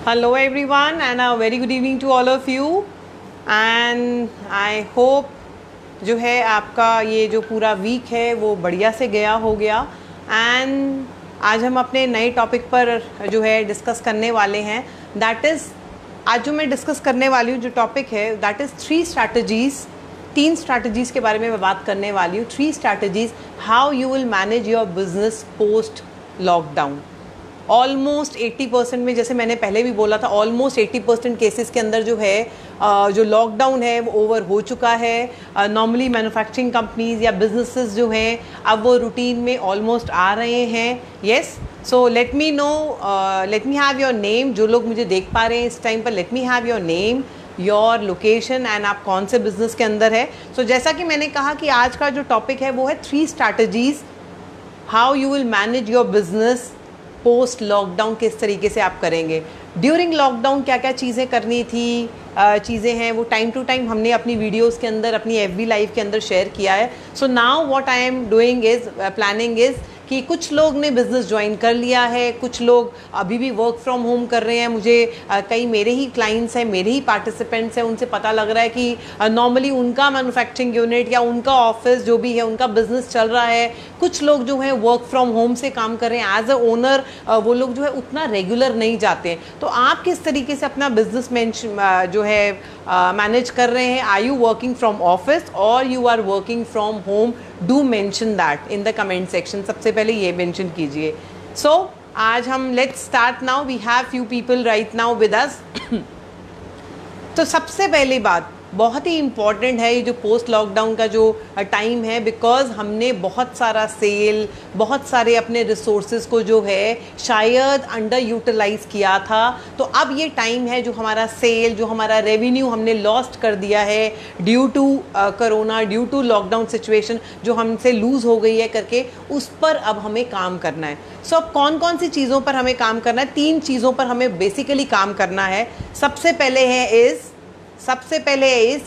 Hello everyone and a very good evening to all of you and I hope जो है आपका ये जो पूरा वीक है वो बढ़िया से गया हो गया एंड आज हम अपने नए टॉपिक पर जो है डिस्कस करने वाले हैं दैट इज़ आज जो मैं डिस्कस करने वाली हूँ जो टॉपिक है दैट इज़ 3 स्ट्रैटेजीज़ के बारे में मैं बात करने वाली हूँ 3 strategies how you will manage your business post lockdown. Almost 80% में, जैसे मैंने पहले भी बोला था, ऑलमोस्ट 80% केसेस के अंदर जो है जो लॉकडाउन है वो ओवर हो चुका है। नॉर्मली मैन्युफैक्चरिंग कंपनीज या बिजनेसेस जो हैं अब वो रूटीन में ऑलमोस्ट आ रहे हैं। Yes, so let me have your name. जो लोग मुझे देख पा रहे हैं इस टाइम पर, let me have your name, your location and आप कौन से बिजनेस के अंदर है। सो जैसा कि मैंने कहा कि आज का जो टॉपिक है वो है 3 strategies how you will manage your business post lockdown. किस तरीके से आप करेंगे ड्यूरिंग लॉकडाउन, क्या क्या चीज़ें करनी थी, चीज़ें हैं वो टाइम टू टाइम हमने अपनी वीडियोस के अंदर, अपनी FB लाइव के अंदर शेयर किया है। So now what I am doing is planning is कि कुछ लोग ने बिज़नेस ज्वाइन कर लिया है, कुछ लोग अभी भी वर्क फ्रॉम होम कर रहे हैं। मुझे कई मेरे ही क्लाइंट्स हैं, मेरे ही पार्टिसिपेंट्स हैं, उनसे पता लग रहा है कि नॉर्मली उनका मैन्युफैक्चरिंग यूनिट या उनका ऑफिस जो भी है उनका बिज़नेस चल रहा है। कुछ लोग जो है वर्क फ्रॉम होम से काम कर रहे हैं एज अ ओनर, वो लोग जो है उतना रेगुलर नहीं जाते हैं। तो आप किस तरीके से अपना बिजनेस जो है मैनेज कर रहे हैं? Are you working from office और you are working from home? Do mention that in the comment section. सबसे पहले ये मेंशन कीजिए। सो आज हम let's start now, we have few people right now with us. तो सबसे पहली बात बहुत ही इम्पॉर्टेंट है ये जो पोस्ट लॉकडाउन का जो टाइम है, बिकॉज हमने बहुत सारा सेल, बहुत सारे अपने रिसोर्सेज को जो है शायद अंडर यूटिलाइज किया था। तो अब ये टाइम है जो हमारा सेल, जो हमारा रेवेन्यू हमने लॉस्ट कर दिया है due to corona, due to lockdown situation जो हमसे लूज़ हो गई है करके, उस पर अब हमें काम करना है। सो अब कौन कौन सी चीज़ों पर हमें काम करना है? 3 चीज़ों पर हमें बेसिकली काम करना है। सबसे पहले is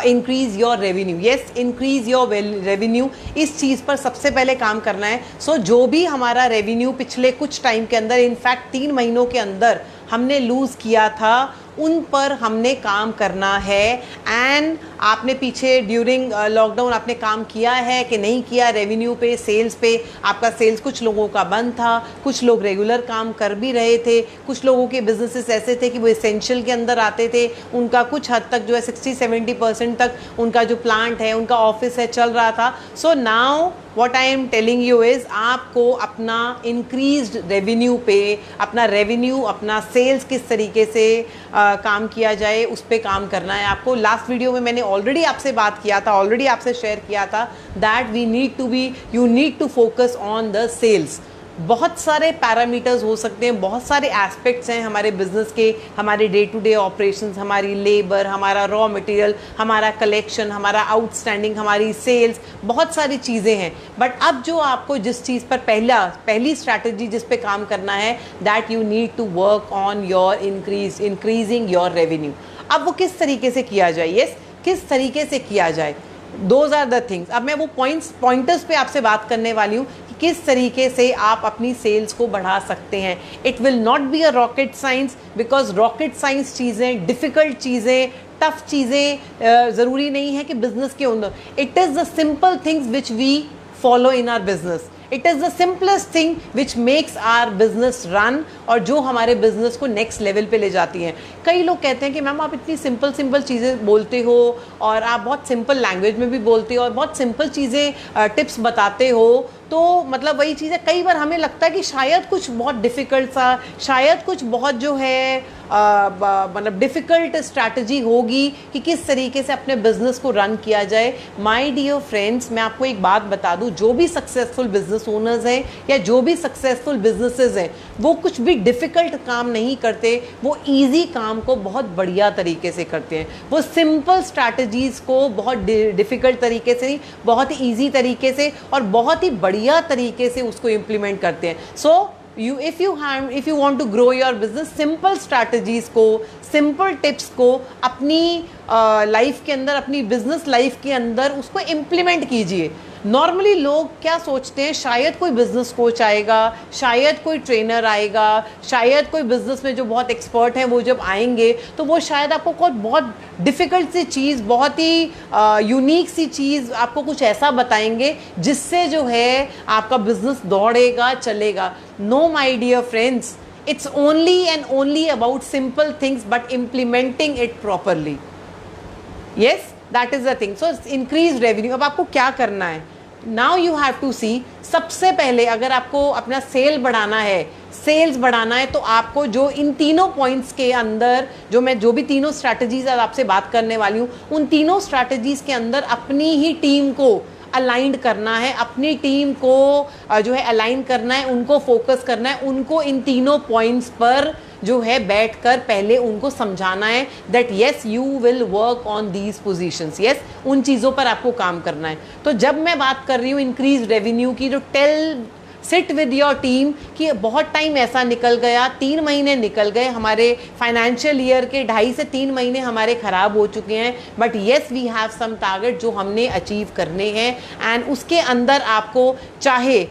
increase your revenue. Yes, increase your revenue, इस चीज़ पर सबसे पहले काम करना है। सो जो भी हमारा रेवेन्यू पिछले कुछ टाइम के अंदर, इनफैक्ट 3 महीनों के अंदर हमने लूज़ किया था, उन पर हमने काम करना है। एंड आपने पीछे ड्यूरिंग लॉकडाउन आपने काम किया है कि नहीं किया रेवेन्यू पे, सेल्स पे? आपका सेल्स कुछ लोगों का बंद था, कुछ लोग रेगुलर काम कर भी रहे थे, कुछ लोगों के बिजनेसेस ऐसे थे कि वो एसेंशियल के अंदर आते थे, उनका कुछ हद तक जो है 60-70% तक उनका जो प्लांट है, उनका ऑफिस है, चल रहा था। So now what I am telling you is आपको अपना इंक्रीज्ड रेवेन्यू पे, अपना रेवेन्यू, अपना सेल्स किस तरीके से काम किया जाए उस पर काम करना है आपको। लास्ट वीडियो में मैंने ऑलरेडी आपसे बात किया था, ऑलरेडी आपसे शेयर किया था that you need to focus on the sales. बहुत सारे पैरामीटर्स हो सकते हैं, बहुत सारे एस्पेक्ट्स हैं हमारे बिजनेस के, हमारे डे टू डे ऑपरेशंस, हमारी लेबर, हमारा रॉ मटेरियल, हमारा कलेक्शन, हमारा आउटस्टैंडिंग, हमारी सेल्स, बहुत सारी चीज़ें हैं। बट अब जो आपको जिस चीज़ पर पहली स्ट्रैटेजी जिस पे काम करना है that you need to work on your increasing your revenue. अब वो किस तरीके से किया जाए? यस, किस तरीके से किया जाए? Those are the things. अब मैं वो पॉइंटर्स पे आपसे बात करने वाली हूँ कि किस तरीके से आप अपनी सेल्स को बढ़ा सकते हैं। It will not be a rocket science, because rocket science चीज़ें, डिफ़िकल्ट चीज़ें, टफ चीज़ें ज़रूरी नहीं है कि बिजनेस के अंदर। It is the simple things which we follow in our business. It is the simplest thing which makes our business run, और जो हमारे बिजनेस को नेक्स्ट लेवल पे ले जाती हैं। कई लोग कहते हैं कि मैम आप इतनी सिंपल चीज़ें बोलते हो और आप बहुत सिंपल लैंग्वेज में भी बोलते हो और बहुत सिंपल चीज़ें टिप्स बताते हो, तो मतलब वही चीज़ है, कई बार हमें लगता है कि शायद कुछ बहुत डिफ़िकल्ट सा, शायद कुछ बहुत जो है मतलब डिफ़िकल्ट स्ट्रैटेजी होगी कि किस तरीके से अपने बिजनेस को रन किया जाए। माय डियर फ्रेंड्स, मैं आपको एक बात बता दूं, जो भी सक्सेसफुल बिजनेस ओनर्स हैं या जो भी सक्सेसफुल बिजनेसेस हैं, वो कुछ भी डिफ़िकल्ट काम नहीं करते, वो ईजी काम को बहुत बढ़िया तरीके से करते हैं। वो सिंपल स्ट्रैटेजीज़ को बहुत डिफ़िकल्ट तरीके से नहीं, बहुत ही ईजी तरीके से और बहुत ही बढ़िया तरीके से उसको इम्प्लीमेंट करते हैं। सो if you want to grow your business, simple strategies को, सिंपल टिप्स को अपनी लाइफ के अंदर, अपनी बिजनेस लाइफ के अंदर उसको इम्प्लीमेंट कीजिए। नॉर्मली लोग क्या सोचते हैं, शायद कोई बिजनेस कोच आएगा, शायद कोई ट्रेनर आएगा, शायद कोई बिजनेस में जो बहुत एक्सपर्ट हैं वो जब आएंगे तो वो शायद आपको कोई बहुत डिफ़िकल्ट सी चीज़, बहुत ही यूनिक सी चीज़ आपको कुछ ऐसा बताएंगे जिससे जो है आपका बिजनेस दौड़ेगा, चलेगा। No my dear friends, it's only and only about simple things but implementing it properly. Yes, that is the thing. So increase revenue. अब आपको क्या करना है? Now you have to see, सबसे पहले अगर आपको अपना सेल बढ़ाना है, सेल्स बढ़ाना है, तो आपको जो इन तीनों पॉइंट्स के अंदर जो भी तीनों स्ट्रैटेजीज आपसे बात करने वाली हूँ, उन तीनों स्ट्रैटेजीज के अंदर अपनी ही टीम को अलाइंड करना है, अपनी टीम को जो है अलाइन करना है, उनको फोकस करना है, उनको इन तीनों पॉइंट्स पर जो है बैठकर पहले उनको समझाना है that yes you will work on these positions, yes उन चीज़ों पर आपको काम करना है। तो जब मैं बात कर रही हूँ इंक्रीज रेवेन्यू की, तो सिट विद योर टीम कि बहुत टाइम ऐसा निकल गया, 3 महीने निकल गए हमारे फाइनेंशियल ईयर के, 2.5 से 3 महीने हमारे ख़राब हो चुके हैं, but yes we have some target जो हमने अचीव करने हैं। एंड उसके अंदर आपको चाहे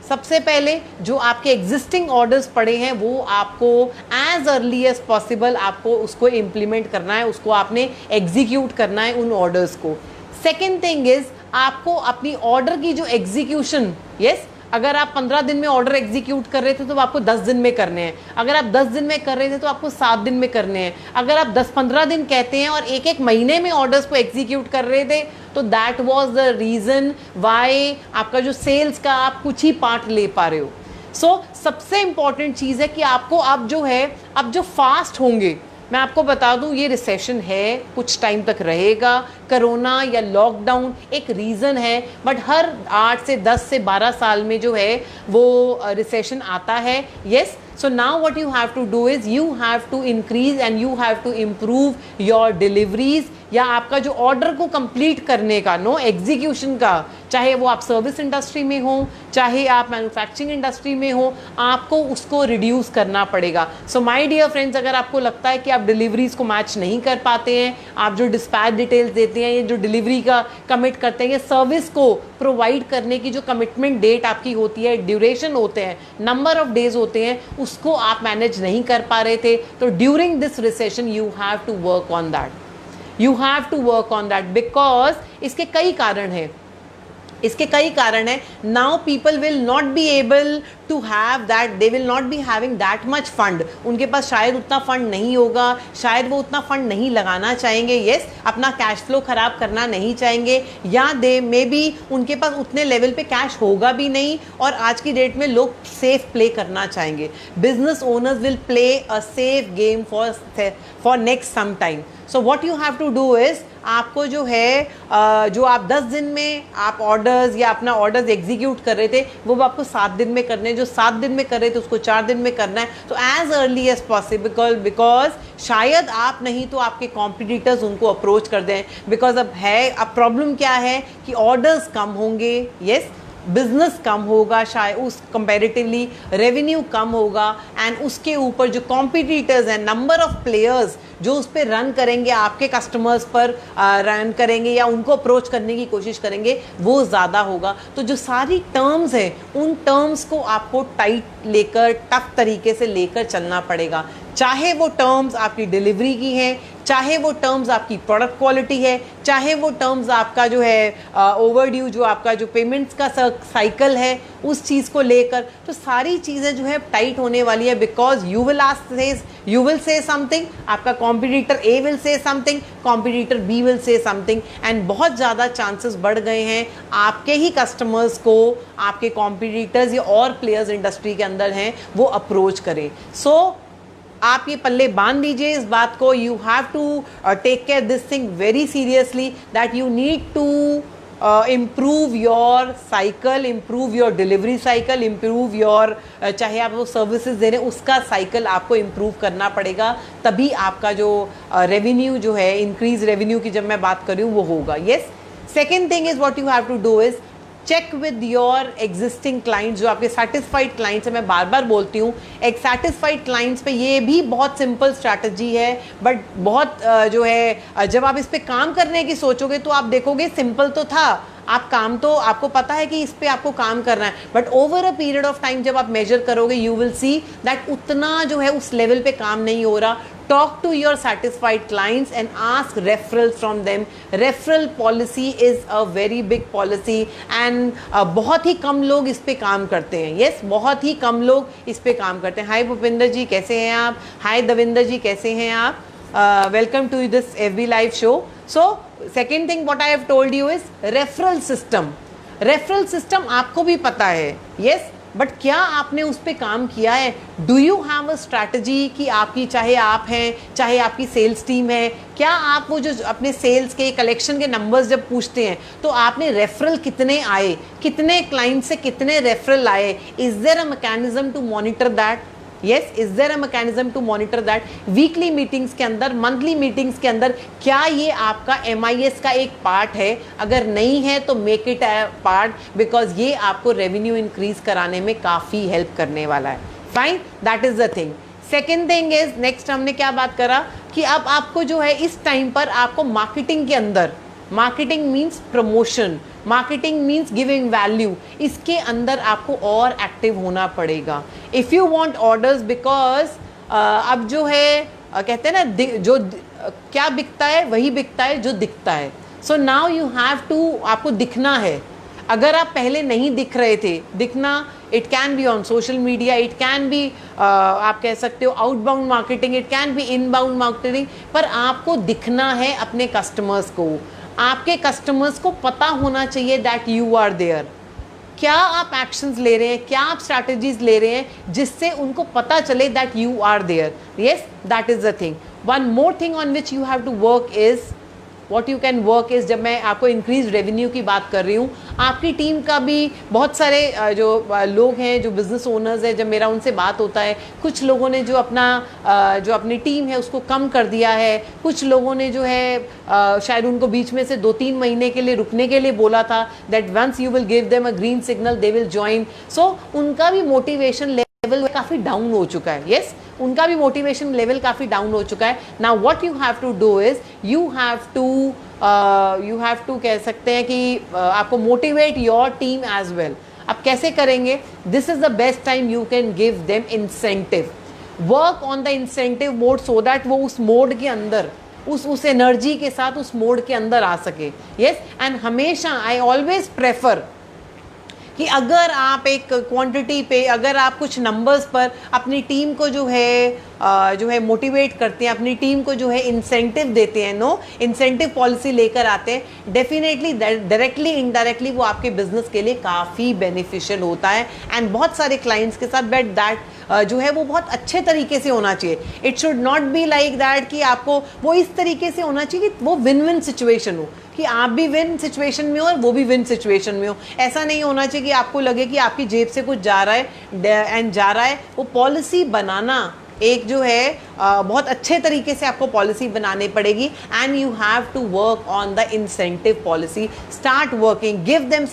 सबसे पहले जो आपके एग्जिस्टिंग ऑर्डर्स पड़े हैं वो आपको एज अर्ली एज पॉसिबल आपको उसको इम्प्लीमेंट करना है, उसको आपने एग्जीक्यूट करना है उन ऑर्डर्स को। सेकेंड थिंग इज आपको अपनी ऑर्डर की जो एग्जीक्यूशन, यस अगर आप 15 दिन में ऑर्डर एग्जीक्यूट कर रहे थे तो आपको 10 दिन में करने हैं, अगर आप 10 दिन में कर रहे थे तो आपको 7 दिन में करने हैं, अगर आप 10-15 दिन कहते हैं और एक महीने में ऑर्डर्स को एग्जीक्यूट कर रहे थे तो that was the reason why आपका जो सेल्स का आप कुछ ही पार्ट ले पा रहे हो। सो सबसे इंपॉर्टेंट चीज़ है कि आपको अब जो फास्ट होंगे, मैं आपको बता दूं ये रिसेशन है, कुछ टाइम तक रहेगा, कोरोना या लॉकडाउन एक रीज़न है, बट हर 8 से 10 से 12 साल में जो है वो रिसेशन आता है। Yes, so now what you have to do is you have to increase and you have to improve your deliveries, या आपका जो ऑर्डर को कंप्लीट करने का एग्जीक्यूशन का, चाहे वो आप सर्विस इंडस्ट्री में हो, चाहे आप मैन्युफैक्चरिंग इंडस्ट्री में हो, आपको उसको रिड्यूस करना पड़ेगा। सो माय डियर फ्रेंड्स, अगर आपको लगता है कि आप डिलीवरीज को मैच नहीं कर पाते हैं, आप जो डिस्पैच डिटेल्स देते हैं, ये जो डिलीवरी का कमिट करते हैं, ये सर्विस को प्रोवाइड करने की जो कमिटमेंट डेट आपकी होती है, ड्यूरेशन होते हैं, नंबर ऑफ डेज होते हैं, उसको आप मैनेज नहीं कर पा रहे थे, तो during this recession you have to work on that, you have to work on that, because इसके कई कारण हैं, इसके कई कारण है। Now people will not be able to have that, they will not be having that much fund, उनके पास शायद उतना फंड नहीं होगा, शायद वो उतना फंड नहीं लगाना चाहेंगे, यस अपना कैश फ्लो खराब करना नहीं चाहेंगे, या दे मे बी उनके पास उतने लेवल पे कैश होगा भी नहीं, और आज की डेट में लोग सेफ प्ले करना चाहेंगे। Business owners will play a safe game for next some time. So what you have to do is, आपको जो है जो आप 10 दिन में आप ऑर्डर्स या अपना ऑर्डर्स एग्जीक्यूट कर रहे थे वो आपको 7 दिन में करने, जो 7 दिन में कर रहे थे उसको 4 दिन में करना है, तो as early as possible, because शायद आप नहीं तो आपके कॉम्पिटिटर्स उनको अप्रोच कर दें, बिकॉज अब प्रॉब्लम क्या है कि ऑर्डर्स कम होंगे, यस बिजनेस कम होगा, शायद उस कंपैरेटिवली रेवेन्यू कम होगा, एंड उसके ऊपर जो कॉम्पिटिटर्स हैं, नंबर ऑफ प्लेयर्स जो उस पर रन करेंगे, आपके कस्टमर्स पर रन करेंगे या उनको अप्रोच करने की कोशिश करेंगे, वो ज़्यादा होगा। तो जो सारी टर्म्स हैं उन टर्म्स को आपको टाइट लेकर, टफ तरीके से लेकर चलना पड़ेगा, चाहे वो टर्म्स आपकी डिलीवरी की हैं, चाहे वो टर्म्स आपकी प्रोडक्ट क्वालिटी है, चाहे वो टर्म्स आपका जो है ओवरड्यू जो आपका जो पेमेंट्स का साइकिल है उस चीज़ को लेकर, तो सारी चीज़ें जो है टाइट होने वाली है, because you will say something, आपका competitor A will say something, competitor B will say something, and बहुत ज़्यादा चांसेस बढ़ गए हैं आपके ही कस्टमर्स को आपके कॉम्पिटिटर्स या और प्लेयर्स इंडस्ट्री के अंदर हैं वो अप्रोच करें। सो आप ये पल्ले बांध लीजिए इस बात को, you have to take care this thing very seriously, that you need to improve your cycle, improve your delivery cycle, improve your चाहे आप वो सर्विसेज दे रहे हैं उसका साइकिल आपको इम्प्रूव करना पड़ेगा, तभी आपका जो रेवेन्यू जो है, इंक्रीज रेवेन्यू की जब मैं बात कर रही हूँ वो होगा। Yes, second thing is what you have to do is check with your existing clients, जो आपके सेटिस्फाइड क्लाइंट्स हैं, मैं बार बार बोलती हूँ एक सेटिस्फाइड क्लाइंट्स पे ये भी बहुत सिंपल स्ट्रैटेजी है, बट बहुत जो है जब आप इस पे काम करने की सोचोगे तो आप देखोगे सिंपल तो था, आप काम तो आपको पता है कि इस पे आपको काम करना है, but over a period of time जब आप मेजर करोगे यू विल सी दैट उतना जो है उस लेवल पे काम नहीं हो रहा. Talk to your satisfied clients and ask referrals from them. Referral policy is a very big policy and बहुत ही कम लोग इस पे काम करते हैं. Yes, बहुत ही कम लोग इस पे काम करते हैं. हाय भूपिंदर जी, कैसे हैं आप? हाय दविंदर जी, कैसे हैं आप? Welcome to this FB Live show. So second thing what I have told you is referral system. Referral system आपको भी पता है. Yes, बट क्या आपने उस पर काम किया है? Do you have a strategy कि आपकी, चाहे आप हैं चाहे आपकी सेल्स टीम है, क्या आप वो जो अपने सेल्स के कलेक्शन के नंबर्स जब पूछते हैं तो आपने रेफरल कितने आए, कितने क्लाइंट से कितने रेफरल आए? Is there a mechanism to monitor that? Yes, is there a mechanism to monitor that? Weekly meetings के अंदर, मंथली मीटिंग्स के अंदर क्या ये आपका MIS का एक पार्ट है? अगर नहीं है तो make it a part, because ये आपको रेवेन्यू इंक्रीज कराने में काफ़ी हेल्प करने वाला है. Fine, that is the thing. Second thing is, next हमने क्या बात करा कि अब आपको जो है इस टाइम पर आपको मार्केटिंग के अंदर, marketing means promotion, marketing means giving value, इसके अंदर आपको और एक्टिव होना पड़ेगा if you want orders. Because अब जो है कहते हैं ना, जो क्या बिकता है वही बिकता है जो दिखता है. So now you have to, आपको दिखना है. अगर आप पहले नहीं दिख रहे थे, दिखना, it can be on social media, it can be आप कह सकते हो outbound marketing, it can be inbound marketing, पर आपको दिखना है अपने कस्टमर्स को. आपके कस्टमर्स को पता होना चाहिए दैट यू आर देयर. क्या आप एक्शंस ले रहे हैं, क्या आप स्ट्रैटेजीज ले रहे हैं जिससे उनको पता चले that you are there. Yes, that is the thing. One more thing on which you have to work is, what you can work is, जब मैं आपको इंक्रीज रेवेन्यू की बात कर रही हूँ, आपकी टीम का भी बहुत सारे जो लोग हैं, जो बिज़नेस ओनर्स हैं, जब मेरा उनसे बात होता है, कुछ लोगों ने जो अपनी टीम है उसको कम कर दिया है, कुछ लोगों ने जो है शायद उनको बीच में से 2-3 महीने के लिए रुकने के लिए बोला था, that once you will give them a green signal they will join. So उनका भी मोटिवेशन लेवल काफ़ी डाउन हो चुका है. यस, उनका भी मोटिवेशन लेवल काफ़ी डाउन हो चुका है. Now what you have to do is, you have to कह सकते हैं कि आपको motivate your team as well. अब कैसे करेंगे? This is the best time you can give them incentive. Work on the incentive mode so that वो उस मोड के अंदर, उस एनर्जी के साथ उस मोड के अंदर आ सके. यस, एंड हमेशा आई ऑलवेज प्रेफर कि अगर आप एक क्वांटिटी पे, अगर आप कुछ नंबर्स पर अपनी टीम को जो है मोटिवेट करते हैं, अपनी टीम को जो है इंसेंटिव देते हैं, नो इंसेंटिव पॉलिसी लेकर आते हैं, डेफिनेटली डायरेक्टली इनडायरेक्टली वो आपके बिजनेस के लिए काफ़ी बेनिफिशियल होता है. एंड बहुत सारे क्लाइंट्स के साथ दैट जो है वो बहुत अच्छे तरीके से होना चाहिए. It should not be like that कि आपको वो इस तरीके से होना चाहिए कि वो विन विन सिचुएशन हो, कि आप भी विन सिचुएशन में हो और वो भी विन सिचुएशन में हो. ऐसा नहीं होना चाहिए कि आपको लगे कि आपकी जेब से कुछ जा रहा है. वो पॉलिसी बनाना एक जो है बहुत अच्छे तरीके से आपको पॉलिसी बनानी पड़ेगी. And you have to work on the incentive policy. Start working, give them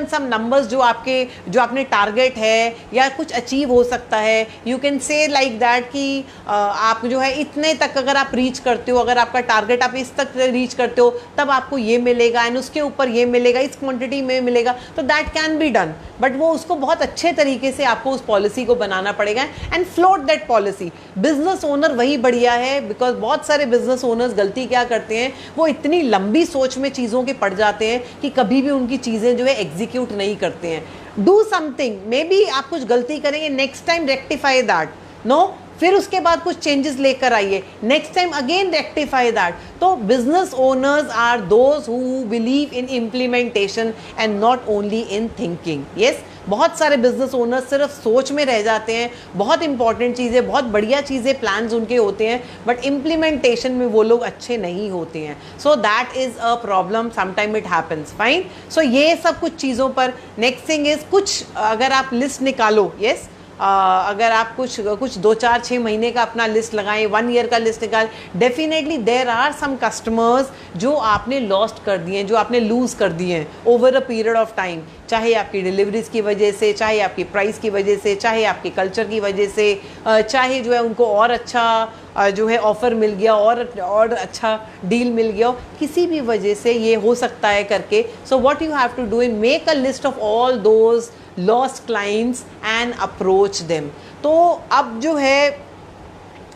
some numbers जो आपने टारगेट है या कुछ अचीव हो सकता है. You can say like that कि आप जो है इतने तक अगर आप रीच करते हो, अगर आपका टारगेट आप इस तक रीच करते हो तब आपको ये मिलेगा, एंड उसके ऊपर ये मिलेगा, इस क्वांटिटी में मिलेगा. तो that can be done, but वो उसको बहुत अच्छे तरीके से आपको उस पॉलिसी को बनाना पड़ेगा and float that policy. Business owner वही बढ़िया है, बिकॉज बहुत सारे बिजनेस ओनर्स गलती क्या करते हैं, वो इतनी लंबी सोच में चीज़ों के पड़ जाते हैं कि कभी भी उनकी चीज़ें जो है एग्जीक्यूट नहीं करते हैं. डू समथिंग, मे बी आप कुछ गलती करेंगे, next time rectify that. No, फिर उसके बाद कुछ चेंजेस लेकर आइए, next time again rectify that. तो business owners are those who believe in implementation and not only in thinking. Yes, बहुत सारे बिजनेस ओनर्स सिर्फ सोच में रह जाते हैं. बहुत इंपॉर्टेंट चीज़ें, बहुत बढ़िया चीज़ें, प्लान्स उनके होते हैं, बट इम्प्लीमेंटेशन में वो लोग अच्छे नहीं होते हैं. So that is a problem, sometime it happens. Fine. So ये सब कुछ चीज़ों पर. नेक्स्ट थिंग इज, कुछ अगर आप लिस्ट निकालो, यस, अगर आप कुछ 2-4-6 महीने का अपना लिस्ट लगाएं, 1 ईयर का लिस्ट निकाल, definitely there are some customers जो आपने लॉस्ट कर दिए हैं, जो आपने लूज़ कर दिए हैं over a period of time, चाहे आपकी डिलीवरीज की वजह से, चाहे आपकी प्राइस की वजह से, चाहे आपके कल्चर की वजह से, चाहे जो है उनको और अच्छा जो है ऑफ़र मिल गया और अच्छा डील मिल गया, किसी भी वजह से ये हो सकता है करके. So what you have to do is make a list of all those lost clients and approach them. तो अब जो है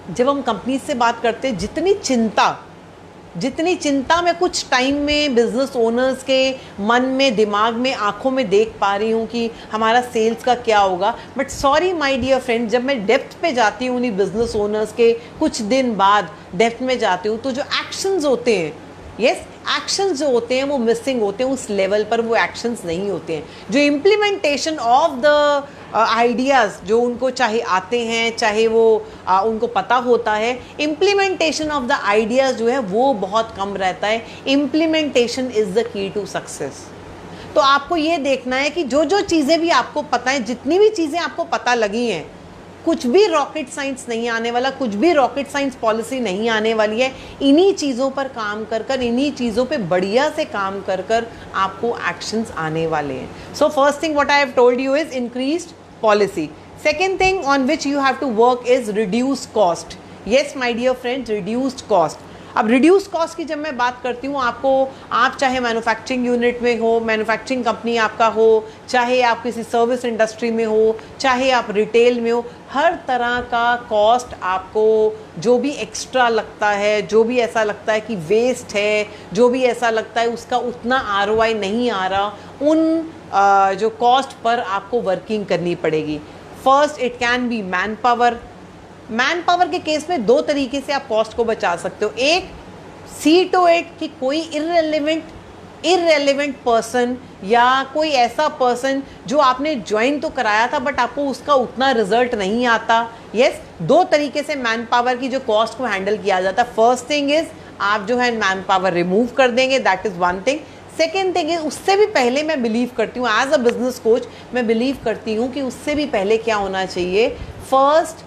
जब हम कंपनी से बात करते हैं, जितनी चिंता मैं कुछ टाइम में बिजनेस ओनर्स के मन में, दिमाग में, आंखों में देख पा रही हूँ कि हमारा सेल्स का क्या होगा, but sorry my dear friend, जब मैं डेप्थ पे जाती हूँ उन्हीं बिजनेस ओनर्स के कुछ दिन बाद डेप्थ में जाती हूँ, तो जो एक्शंस होते हैं, एक्शंस जो होते हैं वो मिसिंग होते हैं, उस लेवल पर वो एक्शंस नहीं होते हैं. जो इम्प्लीमेंटेशन ऑफ द आइडियाज़ जो उनको चाहे आते हैं, चाहे वो उनको पता होता है, इम्प्लीमेंटेशन ऑफ द आइडियाज़ जो है वो बहुत कम रहता है. Implementation is the key to success. तो आपको ये देखना है कि जो जो चीज़ें भी आपको पता है, जितनी भी चीज़ें आपको पता लगी हैं, कुछ भी रॉकेट साइंस नहीं आने वाला, कुछ भी रॉकेट साइंस पॉलिसी नहीं आने वाली है. इन्हीं चीज़ों पर काम कर इन्हीं चीज़ों पे बढ़िया से काम कर आपको एक्शंस आने वाले हैं. So first thing what I have told you is increased policy. Second thing on which you have to work is reduce cost. Yes my dear friends, reduced cost. अब रिड्यूस कॉस्ट की जब मैं बात करती हूँ, आप चाहे मैन्युफैक्चरिंग यूनिट में हो, मैन्युफैक्चरिंग कंपनी आपका हो, चाहे आप किसी सर्विस इंडस्ट्री में हो, चाहे आप रिटेल में हो, हर तरह का कॉस्ट आपको जो भी एक्स्ट्रा लगता है, जो भी ऐसा लगता है कि वेस्ट है, जो भी ऐसा लगता है उसका उतना ROI नहीं आ रहा, उन जो कॉस्ट पर आपको वर्किंग करनी पड़ेगी. First it can be man power के केस में 2 तरीके से आप कॉस्ट को बचा सकते हो. एक, सी टू इट कि कोई इररेलेवेंट पर्सन या कोई ऐसा पर्सन जो आपने ज्वाइन तो कराया था बट आपको उसका उतना रिजल्ट नहीं आता. यस, 2 तरीके से मैन पावर की जो कॉस्ट को हैंडल किया जाता है. फर्स्ट थिंग इज आप जो है मैन पावर रिमूव कर देंगे, that is one thing. Second thing is, उससे भी पहले मैं बिलीव करती हूँ एज अ बिजनेस कोच, मैं बिलीव करती हूँ कि उससे भी पहले क्या होना चाहिए. First,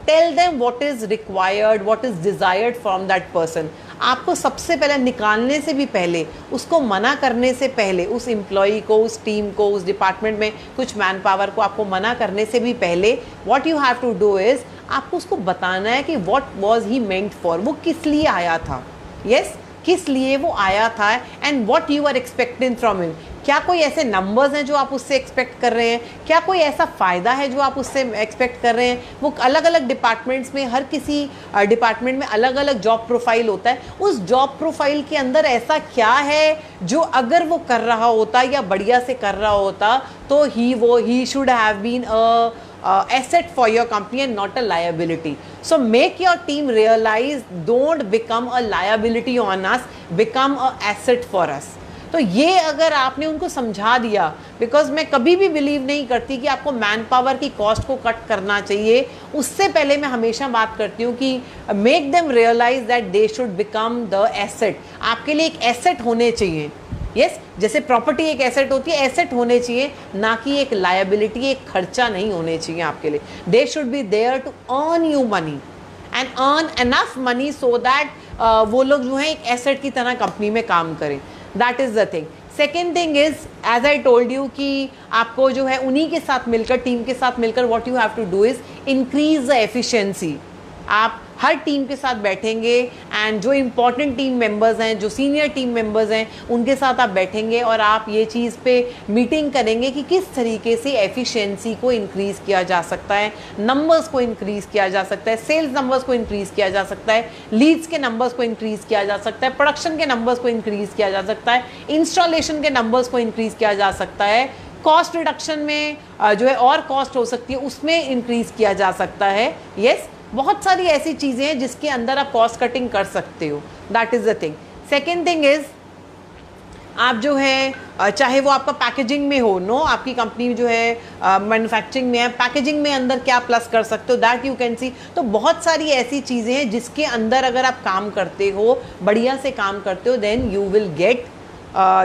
tell them what is required, what is desired from that person. आपको सबसे पहले निकालने से भी पहले, उसको मना करने से पहले, उस एम्प्लॉई को, उस टीम को, उस डिपार्टमेंट में कुछ मैन पावर को आपको मना करने से भी पहले, what you have to do is आपको उसको बताना है कि what was he meant for, वो किस लिए आया था. यस, किस लिए वो आया था and what you are expecting from him. क्या कोई ऐसे नंबर्स हैं जो आप उससे एक्सपेक्ट कर रहे हैं, क्या कोई ऐसा फ़ायदा है जो आप उससे एक्सपेक्ट कर रहे हैं. वो अलग अलग डिपार्टमेंट्स में, हर किसी डिपार्टमेंट में अलग अलग जॉब प्रोफाइल होता है. उस जॉब प्रोफाइल के अंदर ऐसा क्या है जो अगर वो कर रहा होता या बढ़िया से कर रहा होता तो he should have been asset for your company and not a liability. So make your team realize, don't become a liability on us, become a asset for us. तो ये अगर आपने उनको समझा दिया, बिकॉज मैं कभी भी बिलीव नहीं करती कि आपको मैन पावर की कॉस्ट को कट करना चाहिए. उससे पहले मैं हमेशा बात करती हूँ कि make them realise that they should become the asset. आपके लिए एक एसेट होने चाहिए. यस, जैसे प्रॉपर्टी एक एसेट होती है, एसेट होने चाहिए, ना कि एक लायबिलिटी, एक खर्चा नहीं होने चाहिए आपके लिए. They should be there to earn you money and earn enough money so that वो लोग जो है एक एसेट की तरह कंपनी में काम करें. That is the thing. Second thing is, as I told you कि आपको जो है उन्हीं के साथ मिलकर, टीम के साथ मिलकर, what you have to do is increase the efficiency. आप हर टीम के साथ बैठेंगे एंड जो इम्पॉर्टेंट टीम मेंबर्स हैं, जो सीनियर टीम मेंबर्स हैं, उनके साथ आप बैठेंगे और आप ये चीज़ पे मीटिंग करेंगे कि किस तरीके से एफिशिएंसी को इंक्रीज़ किया जा सकता है, नंबर्स को इंक्रीज़ किया जा सकता है, सेल्स नंबर्स को इंक्रीज़ किया जा सकता है, लीड्स के नंबर्स को इंक्रीज़ किया जा सकता है, प्रोडक्शन के नंबर्स को इंक्रीज़ किया जा सकता है, इंस्टॉलेशन के नंबर्स को इंक्रीज़ किया जा सकता है, कॉस्ट रिडक्शन में जो है और कॉस्ट हो सकती है उसमें इंक्रीज़ किया जा सकता है. यस, बहुत सारी ऐसी चीज़ें हैं जिसके अंदर आप कॉस्ट कटिंग कर सकते हो. That is the thing. Second thing is, आप जो है चाहे वो आपका पैकेजिंग में हो, नो आपकी कंपनी जो है मैन्युफैक्चरिंग में है, पैकेजिंग में अंदर क्या प्लस कर सकते हो, दैट यू कैन सी. तो बहुत सारी ऐसी चीज़ें हैं जिसके अंदर अगर आप काम करते हो, बढ़िया से काम करते हो, then you will get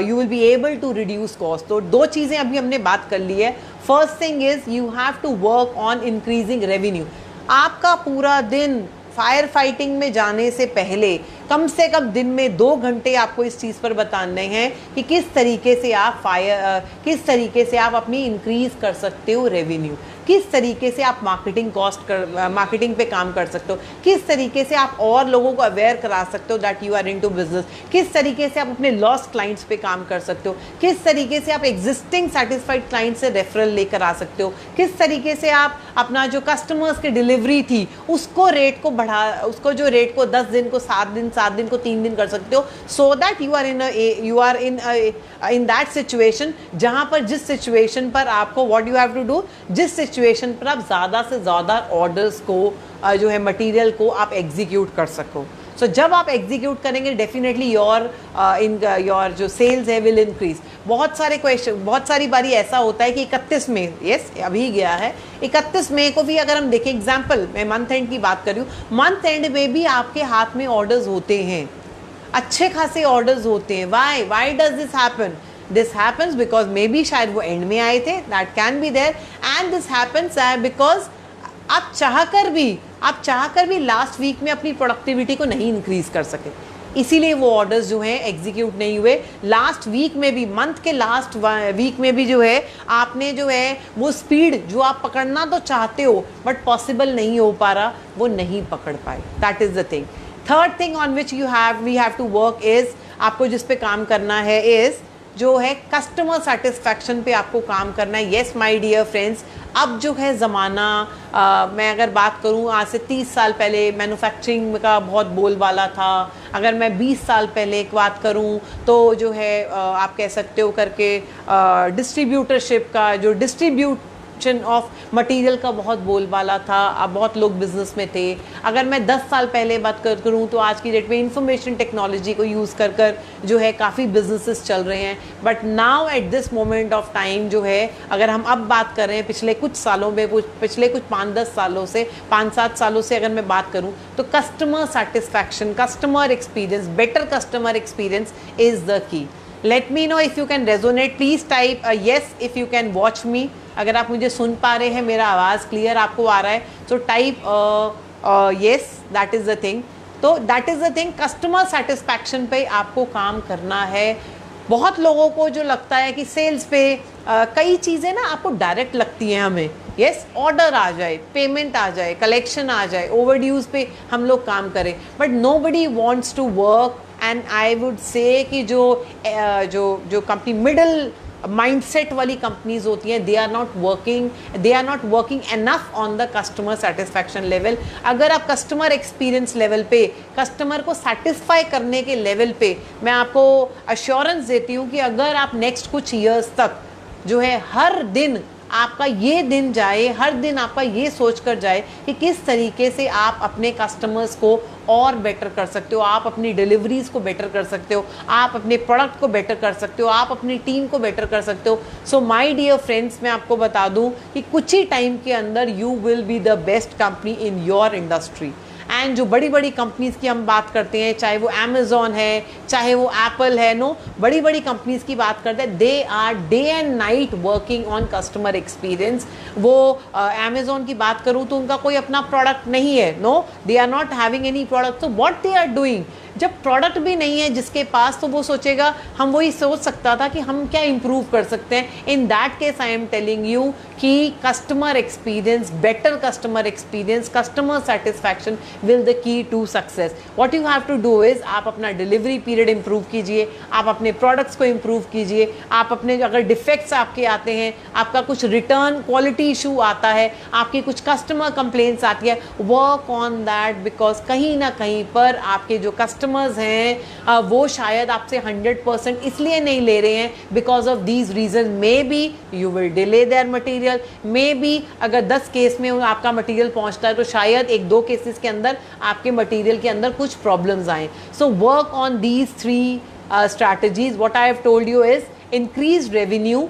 you will be able to reduce cost. तो दो चीज़ें अभी हमने बात कर ली है। First thing is you have to work on increasing revenue. आपका पूरा दिन फायर फाइटिंग में जाने से पहले कम से कम दिन में 2 घंटे आपको इस चीज़ पर बताने हैं कि किस तरीके से आप अपनी इंक्रीज कर सकते हो रेवेन्यू, किस तरीके से आप मार्केटिंग पे काम कर सकते हो, किस तरीके से आप और लोगों को अवेयर करा सकते हो that you are into business, किस तरीके से आप अपने लॉस्ट क्लाइंट्स पे काम कर सकते हो, किस तरीके से आप एग्जिस्टिंग सेटिस्फाइड क्लाइंट से रेफरल लेकर आ सकते हो, किस तरीके से आप अपना जो कस्टमर्स की डिलीवरी थी उसको जो रेट को 10 दिन को 7 दिन को 3 दिन कर सकते हो, so that you are in that situation जहां पर जिस सिचुएशन पर आपको what you have to do, जिस सिचुएशन पर आप ज़्यादा से ज़्यादा ऑर्डर्स को जो है मटेरियल को आप एग्जीक्यूट कर सको। सो जब आप एग्जीक्यूट करेंगे डेफिनेटली योर जो सेल्स है विल इंक्रीज। बहुत सारी बारी ऐसा होता है कि 31 मई अभी गया है, 31 मई को भी अगर हम देखें, एग्जाम्पल मैं मंथ एंड की बात कर रही हूँ, मंथ एंड में भी आपके हाथ में ऑर्डर्स होते हैं, अच्छे खासे ऑर्डर्स होते हैं। Why does this happen? This happens because maybe शायद वो एंड में आए थे, that can be there, and this happens because आप चाहकर भी लास्ट वीक में अपनी प्रोडक्टिविटी को नहीं इंक्रीज कर सके, इसीलिए वो ऑर्डर्स जो हैं एग्जीक्यूट नहीं हुए। लास्ट वीक में भी, मंथ के लास्ट वीक में भी जो है आपने जो है वो स्पीड जो आप पकड़ना तो चाहते हो बट पॉसिबल नहीं हो पा रहा, वो नहीं पकड़ पाए। That is the thing. Third thing on which we have to work is, आपको जिस पे काम करना है इज जो है कस्टमर सेटिस्फैक्शन पे आपको काम करना है। येस माय डियर फ्रेंड्स, अब जो है ज़माना, मैं अगर बात करूं आज से 30 साल पहले मैन्युफैक्चरिंग का बहुत बोलबाला था, अगर मैं 20 साल पहले एक बात करूं तो जो है आप कह सकते हो करके डिस्ट्रीब्यूटरशिप का, जो डिस्ट्रीब्यूशन ऑफ मटेरियल का बहुत बोलबाला था, अब बहुत लोग बिजनेस में थे। अगर मैं 10 साल पहले बात करूं तो आज की डेट में इंफॉर्मेशन टेक्नोलॉजी को यूज़ कर जो है काफ़ी बिजनेसेस चल रहे हैं। But now at this moment of time जो है, अगर हम अब बात कर रहे हैं पिछले कुछ सालों में, पिछले कुछ 5-10 सालों से, 5-7 सालों से अगर मैं बात करूं तो customer satisfaction, customer experience, better customer experience is the key. Late me know if you can resonate, please type yes if you can watch मी। अगर आप मुझे सुन पा रहे हैं, मेरा आवाज़ क्लियर आपको आ रहा है, तो type yes, that is the thing. तो that is the thing, customer satisfaction पे आपको काम करना है। बहुत लोगों को जो लगता है कि सेल्स पे कई चीज़ें ना आपको डायरेक्ट लगती हैं हमें, यस ऑर्डर आ जाए, पेमेंट आ जाए, कलेक्शन आ जाए, ओवरड्यूज़ पे हम लोग काम करें, but nobody wants to work. And I would say कि जो कंपनी मिडल माइंडसेट वाली कंपनीज होती हैं, they are not working enough on the customer satisfaction level. अगर आप कस्टमर एक्सपीरियंस लेवल पे, कस्टमर को सेटिस्फाई करने के लेवल पे, मैं आपको अश्योरेंस देती हूँ कि अगर आप नेक्स्ट कुछ ईयर्स तक जो है हर दिन आपका ये दिन जाए, हर दिन आपका ये सोच कर जाए कि किस तरीके से आप अपने कस्टमर्स को और बेटर कर सकते हो, आप अपनी डिलीवरीज को बेटर कर सकते हो, आप अपने प्रोडक्ट को बेटर कर सकते हो, आप अपनी टीम को बेटर कर सकते हो। सो माय डियर फ्रेंड्स, मैं आपको बता दूं कि कुछ ही टाइम के अंदर you will be the best company in your industry. And जो बड़ी बड़ी कंपनीज की हम बात करते हैं, चाहे वो अमेजोन है, चाहे वो एप्पल है, बड़ी बड़ी कंपनीज की बात करते हैं, they are day and night working on customer experience. वो अमेजोन की बात करूं तो उनका कोई अपना प्रोडक्ट नहीं है, they are not having any product. So what they are doing, जब प्रोडक्ट भी नहीं है जिसके पास, तो वो सोचेगा, हम वही सोच सकता था कि हम क्या इंप्रूव कर सकते हैं। In that case I am telling you कि customer experience, better customer experience, customer satisfaction will the key to success. What you have to do is, आप अपना डिलीवरी पीरियड इंप्रूव कीजिए, आप अपने प्रोडक्ट्स को इंप्रूव कीजिए, आप अपने अगर डिफेक्ट्स आपके आते हैं, आपका कुछ रिटर्न क्वालिटी इशू आता है, आपकी कुछ कस्टमर कंप्लेंट्स आती है, वर्क ऑन दैट, बिकॉज कहीं ना कहीं पर आपके जो कस्टमर्स हैं वो शायद आपसे 100% इसलिए नहीं ले रहे हैं because of these reason. Maybe you will delay their material, maybe अगर 10 केस में आपका मटीरियल पहुंचता है तो शायद 1-2 केसेस के अंदर आपके मटीरियल के अंदर कुछ प्रॉब्लम्स आए। सो work on these 3 strategies. What I have told you is increased revenue,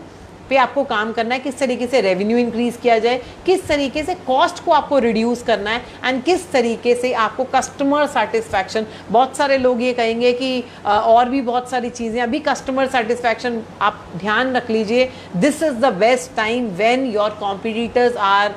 पे आपको काम करना है, किस तरीके से रेवेन्यू इंक्रीज किया जाए, किस तरीके से कॉस्ट को आपको रिड्यूस करना है, एंड किस तरीके से आपको कस्टमर सेटिस्फैक्शन, बहुत सारे लोग ये कहेंगे कि और भी बहुत सारी चीज़ें, अभी कस्टमर सेटिस्फैक्शन आप ध्यान रख लीजिए, this is the best time when your competitors are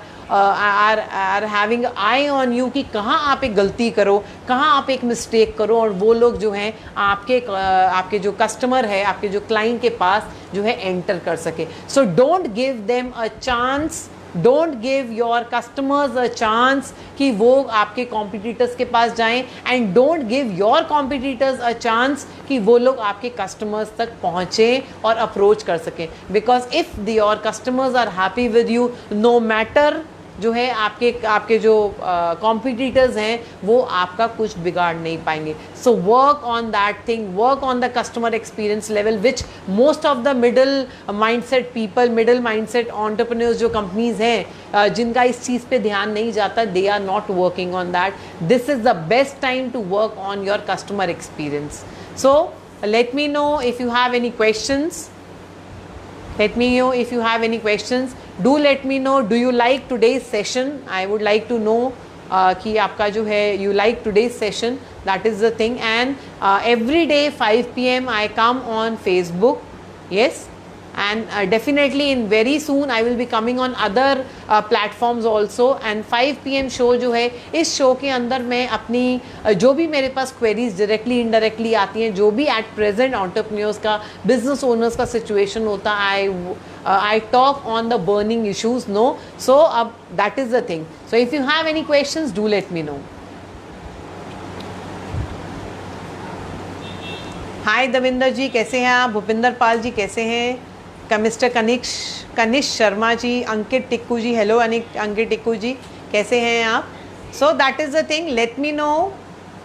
having eye on you, कि कहाँ आप एक गलती करो, कहाँ आप एक मिस्टेक करो, और वो लोग जो हैं आपके जो कस्टमर है, आपके जो क्लाइंट के पास जो है एंटर कर सके. So don't give them a chance, don't give your customers a chance कि वो आपके कॉम्पिटिटर्स के पास जाएं, and don't give your competitors a chance कि वो लोग आपके कस्टमर्स तक पहुँचें और अप्रोच कर सकें. Because if your customers are happy with you, no matter जो है आपके जो कॉम्पिटिटर्स हैं वो आपका कुछ बिगाड़ नहीं पाएंगे. So work on that thing, work on the customer experience level, which most of the middle mindset people, middle mindset entrepreneurs जो कंपनीज हैं जिनका इस चीज़ पे ध्यान नहीं जाता, they are not working on that. This is the best time to work on your customer experience. So let me know if you have any questions. Let me know if you have any questions. Do let me know, do you like today's session? I would like to know कि आपका जो है you like today's session. That is the thing. And every day 5 PM I come on Facebook. Yes. And definitely in very soon I will be coming on other platforms also. And 5 PM show जो है, इस show के अंदर मैं अपनी जो भी मेरे पास क्वेरीज डायरेक्टली इनडायरेक्टली आती हैं, जो भी एट प्रेजेंट एंटरप्रेन्योर्स का, बिजनेस ओनर्स का सिचुएशन होता है, I talk on the burning issues. No, so अब that is the thing. So if you have any questions do let me know. Hi Davinder ji, कैसे हैं आप? भूपिंदर पाल जी कैसे हैं? मिस्टर कनिष्क शर्मा जी, अंकित टिक्कू जी, हेलो अंकित टिक्कू जी, कैसे हैं आप? So that is the thing, let me no.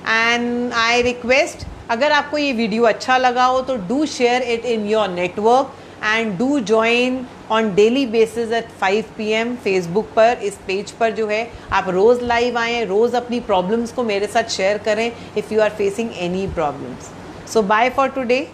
And I request, अगर आपको ये वीडियो अच्छा लगा हो तो do share it in your network and do join on daily basis at 5 PM Facebook पर. इस पेज पर जो है आप रोज़ लाइव आएँ, रोज़ अपनी प्रॉब्लम्स को मेरे साथ शेयर करें if you are facing any problems. So bye for today.